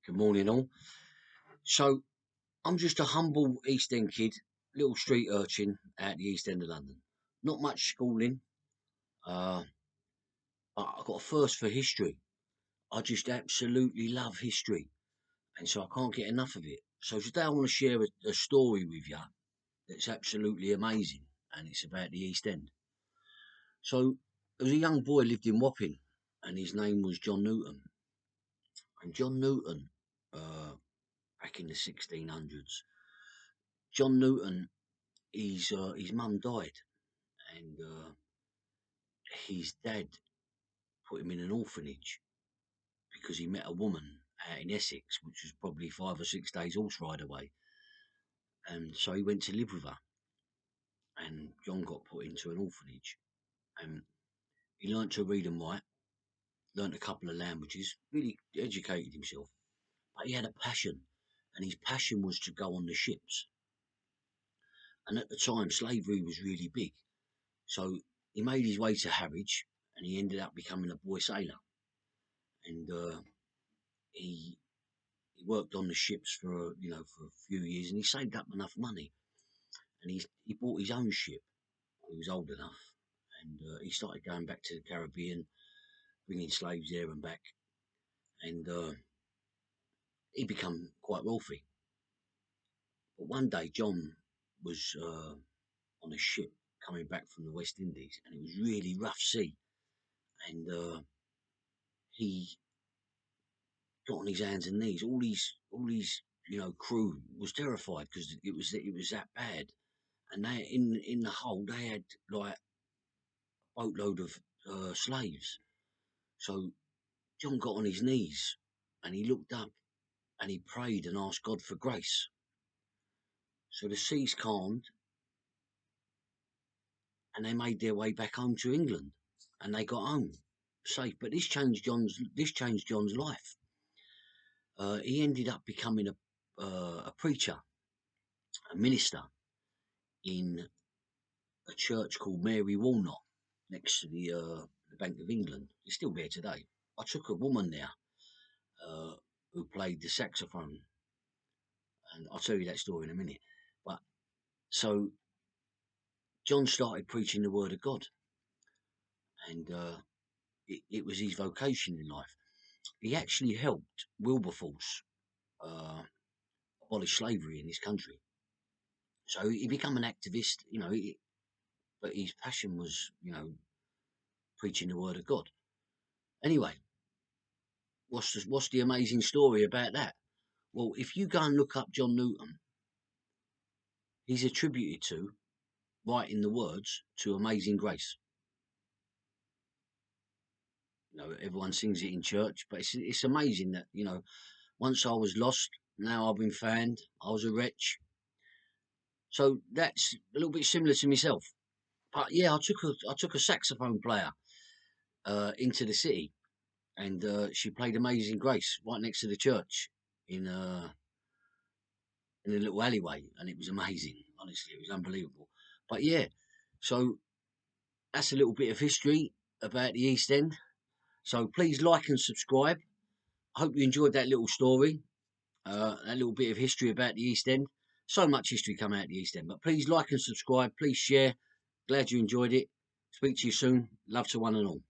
Good morning, all. So, I'm just a humble East End kid, little street urchin at the East End of London. Not much schooling, uh, but I got a thirst for history. I just absolutely love history, and so I can't get enough of it. So, today I want to share a story with you that's absolutely amazing, and it's about the East End. So, there was a young boy lived in Wapping, and his name was John Newton. And John Newton, back in the 1600s, John Newton, his mum died, and his dad put him in an orphanage because he met a woman out in Essex, which was probably 5 or 6 days horse ride away. And so he went to live with her, and John got put into an orphanage. And he learnt to read and write, learnt a couple of languages, really educated himself. But he had a passion, and his passion was to go on the ships. And at the time, slavery was really big. So he made his way to Harwich, and he ended up becoming a boy sailor. And he worked on the ships for for a few years, and he saved up enough money, and he bought his own ship. He was old enough, and he started going back to the Caribbean, bringing slaves there and back, and he became quite wealthy. But one day, John was on a ship coming back from the West Indies, and it was really rough sea, and he got on his hands and knees. All these crew was terrified because it was that bad. And they in the hold they had like a boatload of slaves. So John got on his knees and he looked up and he prayed and asked God for grace. So the seas calmed and they made their way back home to England and they got home safe. But this changed John's life. He ended up becoming a preacher, a minister in a church called Mary Walnut next to the Bank of England. It's still there today. I took a woman there uh, who played the saxophone, and I'll tell you that story in a minute. But so John started preaching the word of God, and it was his vocation in life. He actually helped Wilberforce uh, abolish slavery in this country. So he became an activist, but his passion was, preaching the word of God. Anyway, what's the amazing story about that? Well, if you go and look up John Newton, he's attributed to writing the words to Amazing Grace. Everyone sings it in church, but it's amazing that, once I was lost, now I've been found. I was a wretch. So that's a little bit similar to myself. But yeah, I took a saxophone player into the city, and she played Amazing Grace right next to the church in in a little alleyway, and it was amazing. Honestly, it was unbelievable. But yeah, so that's a little bit of history about the East End. So please like and subscribe. I hope you enjoyed that little story, that little bit of history about the East End. So much history come out of the East End. But please like and subscribe. Please share. Glad you enjoyed it. Speak to you soon. Love to one and all.